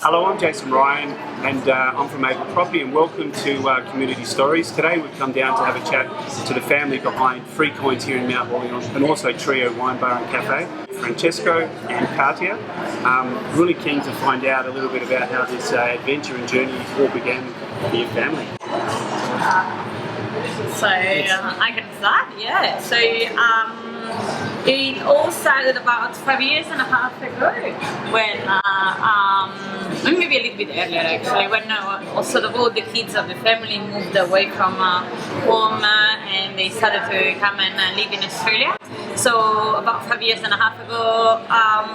Hello, I'm Jason Ryan, and I'm from Able Property, and welcome to Community Stories. Today we've come down to have a chat to the family behind Free Coins here in Mount Lawley, and also Trio Wine Bar and Cafe, Francesco and Katia. Really keen to find out a little bit about how this adventure and journey all began for your family. So I can start, yeah. So it all started about 5 years and a half ago when, maybe a little bit earlier actually, when sort of all the kids of the family moved away from home and they started to come and live in Australia. So about 5 years and a half ago,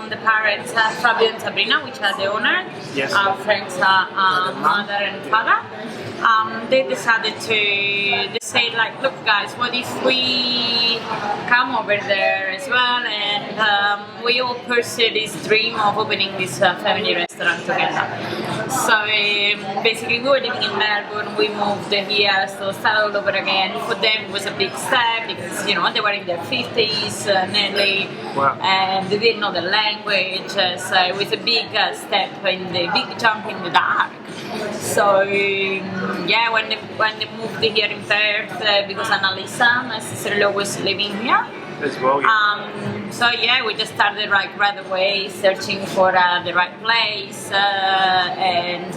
the parents, Fabio and Sabrina, which are the owner, Yes. Frank's mother and father, they decided to say like, look guys, what if we come over there as well and we all pursue this dream of opening this family restaurant together. So basically we were living in Melbourne, we moved here, so start all over again. For them it was a big step because they were in their 50s nearly. Wow. And they didn't know the language, so it was a big step in the big jump in the dark. So yeah, when they moved here in Perth, because Annalisa, my sister-in-law, was living here As well, yeah. So yeah, we just started right away searching for the right place, and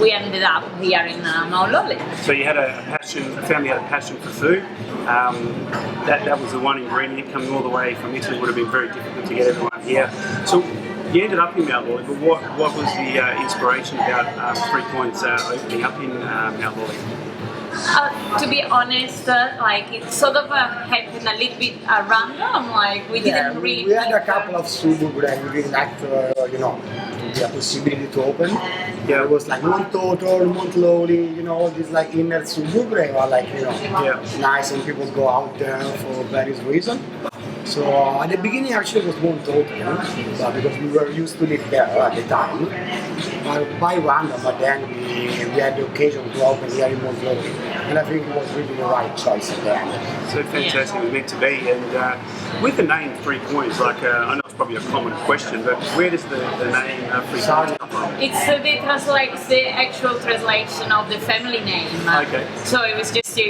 we ended up here in Mount Lawley. So you had a family had a passion for food. That was the one ingredient. Coming all the way from Italy would have been very difficult to get everyone here. So you ended up in Mount Lawley, but what was the inspiration about Free Coins opening up in Mount Lawley? To be honest, it sort of happened a little bit random. Like we didn't really. We had a couple of suburb and we really liked, the possibility to open. Yeah. It was like Mount Lawley, all these like inner suburb were like, nice and people go out there for various reasons. So at the beginning actually it was Mount Lawley, because we were used to live there at the time. By random, but then we had the occasion to open here in Mount Lawley. And I think it was really the right choice at the end. So fantastic, it was meant to be. And with the name Free Coins, I know it's probably a common question, but where does the name Free Coins come from? It's the actual translation of the family name. Okay. So it was just to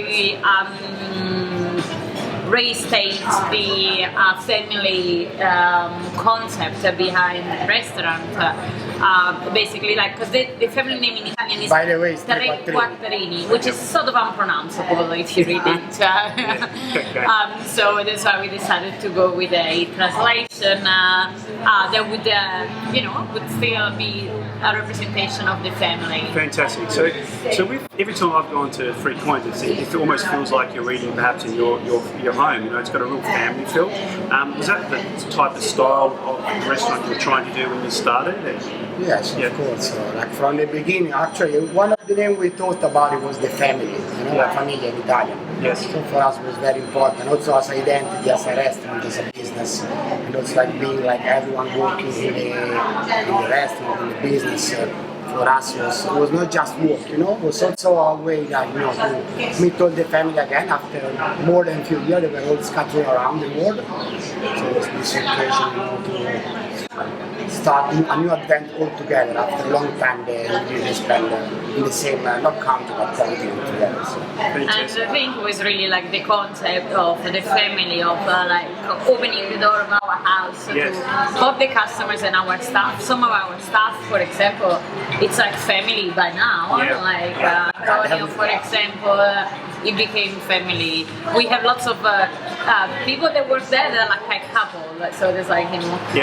restate the family concept behind the restaurant. Basically, because the family name in Italian is By the way, Tre Quattrini, which is sort of unpronounceable if you read it. So that's why we decided to go with a translation that would still be a representation of the family. Fantastic. So with every time I've gone to Free Coins, it almost feels like you're eating perhaps in your home. It's got a real family feel. Was that the type of style of restaurant you were trying to do when you started? Yes, of course. From the beginning, actually, one of the names we thought about it was the family, famiglia in Italian. Yes. So for us it was very important, also as identity, as a restaurant, as a business, and also being everyone working in the restaurant, in the business. For us, it was not just work, it was also a way to meet all the family again after more than a few years. They were all scattered around the world. So it was this occasion to start a new advent all together. After a long time, they really spend in the same, not country, but continent together. So. And I think it was really the concept of the family, of opening the door of our house to both the customers and our staff. Some of our staff, for example, it's family by now. Antonio, for example, it became family. We have lots of people that work there that are like a couple. So there's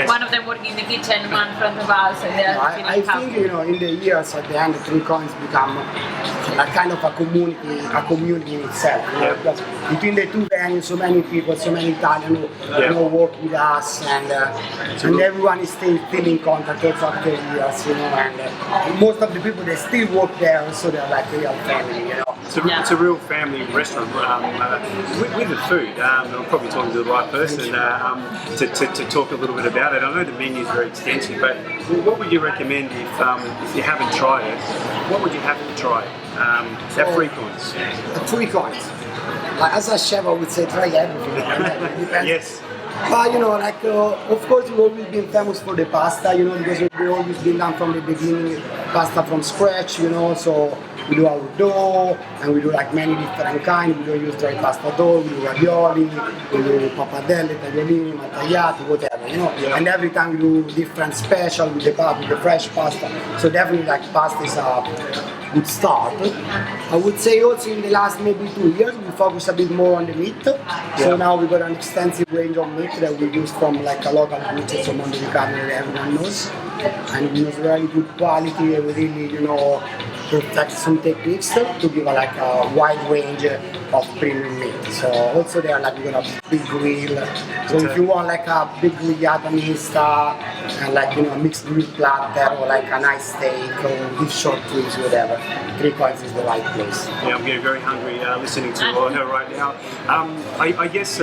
one of them working in the kitchen, one front of house, and they're I think in the years at the end, Free Coins become a kind of a community in itself. Because between the two venues, so many people, so many Italians who work with us, and everyone is still in contact also after years. And most of the people they still work there, so they're like real family. It's a real family restaurant with the food. I'm probably talking to the right person to talk a little bit about it. I know the menu is very extensive, but what would you recommend if you haven't tried it? What would you have to try? At Free Coins. At Free Coins. As a chef, I would say try everything. Yes. But like of course we've always been famous for the pasta, because we've always been done from the beginning, pasta from scratch, so we do our dough and we do like many different kinds. We don't use dry pasta dough, we do ravioli, we do pappardelle, tagliolini, tagliati, whatever, Yeah. And every time we do different special with the fresh pasta. So definitely like pasta is a good start. I would say also in the last maybe 2 years we focus a bit more on the meat. So now we got an extensive range of meat that we use from like a local butcher, so Monte Carlo that everyone knows. And we use really good quality and we really, perfect some techniques to give like a wide range of premium meat. So also there like we're gonna big grill. So if you want like a big grigliata mista and like a mixed grill platter or like a nice steak or beef short ribs, whatever, Three Coins is the right place. Yeah, I'm getting very hungry listening to her right now. I guess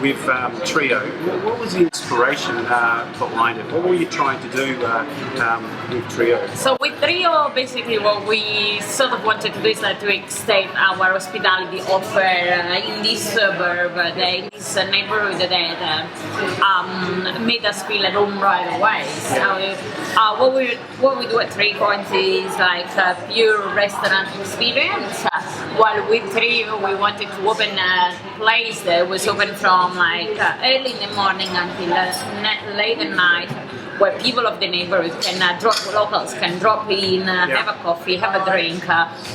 with Trio, what was the inspiration behind it? What were you trying to do with Trio? So with Trio, basically what we sort of wanted to do is like to extend our hospitality offer in this suburb, in this neighborhood that made us feel at home right away. So what we do at Three Coins is like a pure restaurant experience. While with Trio, we wanted to open a place that was open from like early in the morning until late at night, where people of the neighborhood can locals can drop in, have a coffee, have a drink,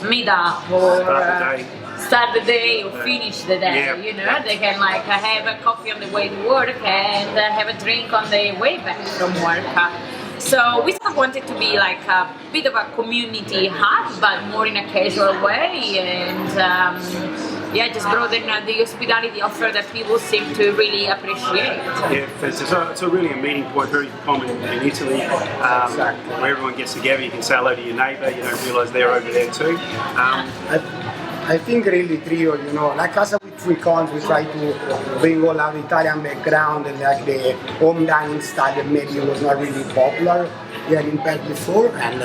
meet up, or start the day or finish the day. They can like have a coffee on the way to work and have a drink on the way back from work. So we sort of wanted to be like a bit of a community hub, but more in a casual way, and just broaden the hospitality offer that people seem to really appreciate. Yeah, it's a really a meeting point, very common in Italy, where everyone gets together. You can say hello to your neighbour, realise they're over there too. I think really Trio, like us with Three Coins, we try to bring all our Italian background and like the home dining style that maybe was not really popular here in Pet before. And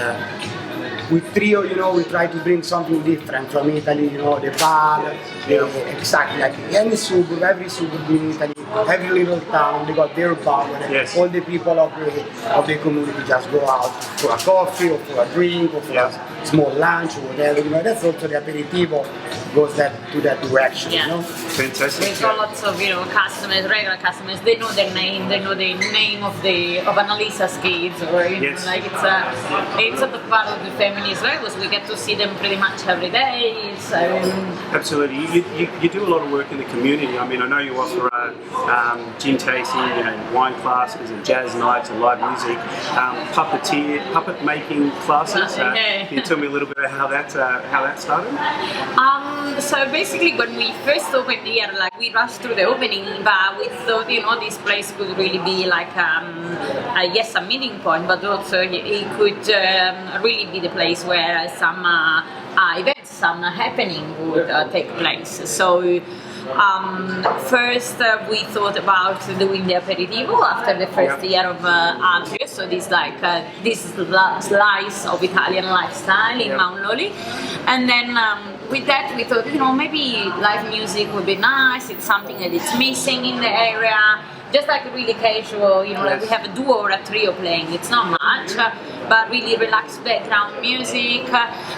with Trio, we try to bring something different from Italy, the bar, exactly like any suburb, every suburb in Italy, every little town, they got their bar where all the people of the community just go out for a coffee or for a drink or for a small lunch or whatever. That's also the aperitivo goes to that direction. Fantastic. We've got lots of customers, regular customers. They know their name. They know the name of Annalisa's kids, or like it's sort of part of the family as well, because we get to see them pretty much every day. So absolutely, you do a lot of work in the community. I mean, I know you offer gin tasting, wine classes, and jazz nights, and live music, puppet making classes. Can you tell me a little bit about how that started? So basically, when we first opened here, like we rushed through the opening, but we thought, this place could really be like a meeting point, but also it could really be the place where some events, some happening would take place. So first we thought about doing the aperitivo after the first year of Atrio, so this slice of Italian lifestyle in Mount Lawley, and then with that we thought, maybe live music would be nice. It's something that is missing in the area. Just like really casual, like we have a duo or a trio playing. It's not much, but really relaxed background music,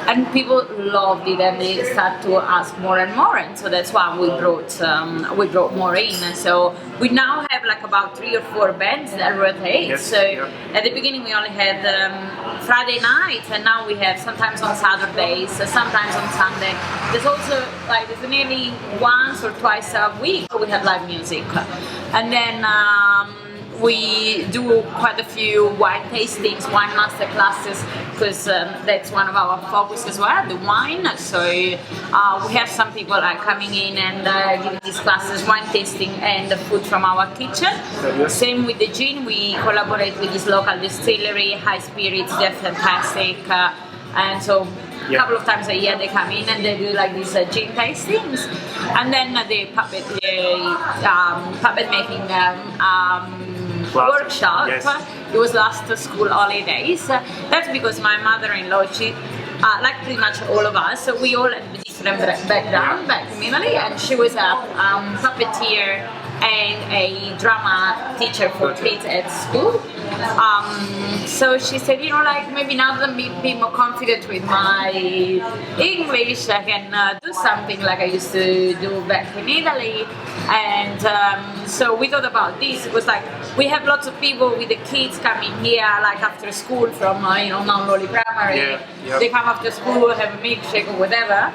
and people loved it, and they start to ask more and more, and so that's why we brought more in. So we now have like about 3 or 4 bands that rotate. At the beginning we only had Friday nights, and now we have sometimes on Saturdays, sometimes on Sunday. There's also there's nearly once or twice a week we have live music, and then we do quite a few wine tastings, wine master classes, because that's one of our focus as well, the wine. So we have some people coming in and giving these classes, wine tasting and the food from our kitchen. Same with the gin, we collaborate with this local distillery, High Spirits, they're fantastic. And so a couple of times a year they come in and they do like these gin tastings. And then the puppet making workshop. It was last school holidays. That's because my mother-in-law, she, like pretty much all of us, so we all had different background back in Italy, and she was a puppeteer and a drama teacher for kids at school. So she said, you know, like maybe now that I'm being more confident with my English, I can do something like I used to do back in Italy. And so we thought about this. It was like we have lots of people with the kids coming here, like after school from Mount Lawley Primary. Yeah. They come after school, have a milkshake or whatever.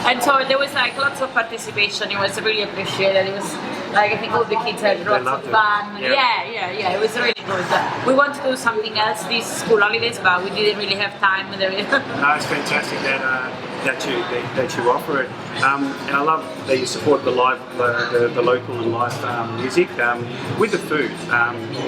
And so there was like lots of participation. It was really appreciated. It was like I think all the kids had lots of fun. Yeah. It was really good. We want to do something else this school holidays, but we didn't really have time. No, it's fantastic that you offer it, and I love that you support the local and live music with the food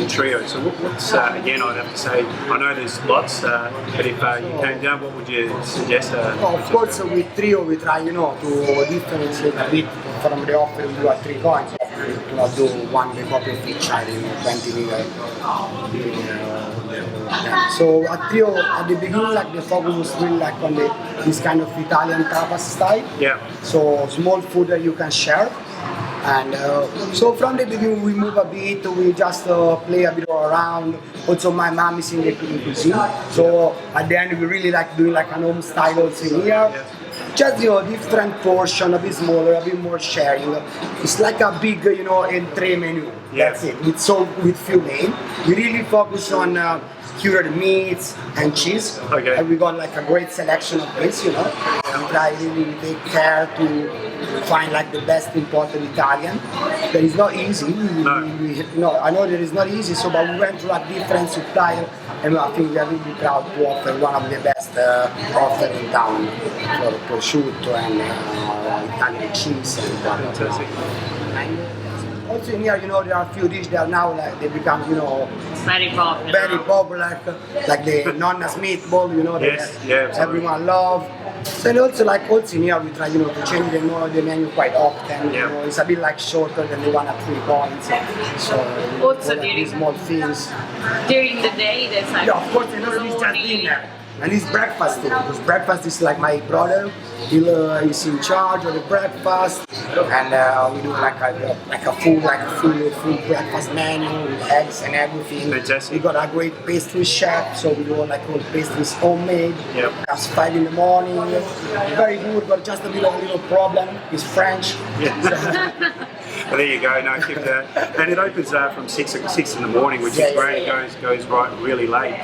in Trio. So what's again, I'd have to say, I know there's lots, but if you came down, what would you suggest? Of course, with Trio we try, to differentiate a bit from the offer we do at 3 coins. To not do one big copy of each item, 20 million. So at Trio, at the beginning, like the focus was really like on this kind of Italian tapas style. Yeah. So small food that you can share. And so from the beginning we move a bit, we just play a bit around. Also my mom is in the cuisine. So at the end we really like doing like an home style also here. Yeah. Just different portion, a bit smaller, a bit more sharing. It's like a big entree menu. Yeah. That's it. With few main. We really focus on cured meats and cheese. Okay. And we got like a great selection of this. We try really take care to find like the best imported Italian. That is not easy. No, I know that it's not easy. So, but we went through a different supplier, and I think we are really proud to offer one of the best offer in town for prosciutto and Italian cheese and Fantastic. Also in here, there are a few dishes that now like they become, very popular. Very popular, like the Nonna's meatball, that everyone love. So and also in here we try, to change the menu quite often. It's a bit like shorter than the one at 3 points. So also during small things. During the day, there's like of course, it's just dinner. And it's breakfast too, because breakfast is like my brother. He's in charge of the breakfast, and we do like a full breakfast menu with eggs and everything. Fantastic. We got a great pastry chef, so we do all pastries homemade. Yep. That's 5 in the morning. Very good, but just a little problem. It's French. Yeah. Well, there you go. No, keep that. And it opens from 6 in the morning, which is great. It goes right really late.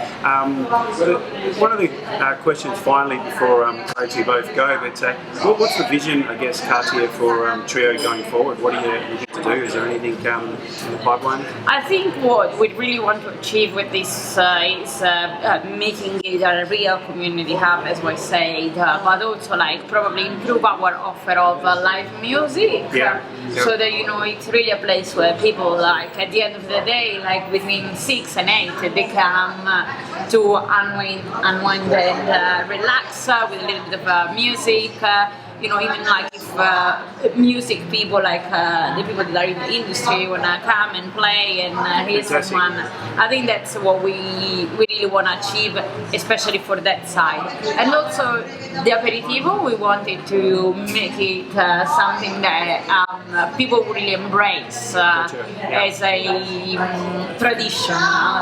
One of the questions finally before I let you both go, but what's the vision, I guess, Katia, for Trio going forward? What are you looking to do? Is there anything in the pipeline? I think what we really want to achieve with this is making it a real community hub, as I said, but also probably improve our offer of live music. Yeah. So that it's really a place where people at the end of the day, between 6 and 8, they come to unwind and relax with a little bit of music. Even if music people the people that are in the industry wanna come and play and hear someone, I think that's what we really want to achieve, especially for that side. And also the aperitivo, we wanted to make it something that people really embrace as a tradition,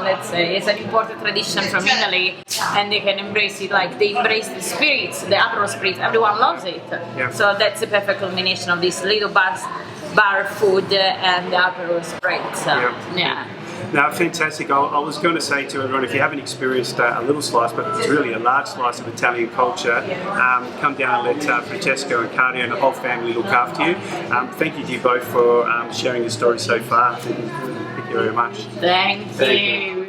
let's say. It's an important tradition from Italy, and they can embrace it they embrace the spirits, the Aperol spirits, everyone loves it. Yeah. So that's the perfect combination of this little bar food and the Aperol spritz. Yeah. Now, fantastic. I was going to say to everyone, if you haven't experienced a little slice, but it's really a large slice of Italian culture, come down and let Francesco and Katia and the whole family look after you. Thank you to you both for sharing your story so far. Thank you very much. Thank you.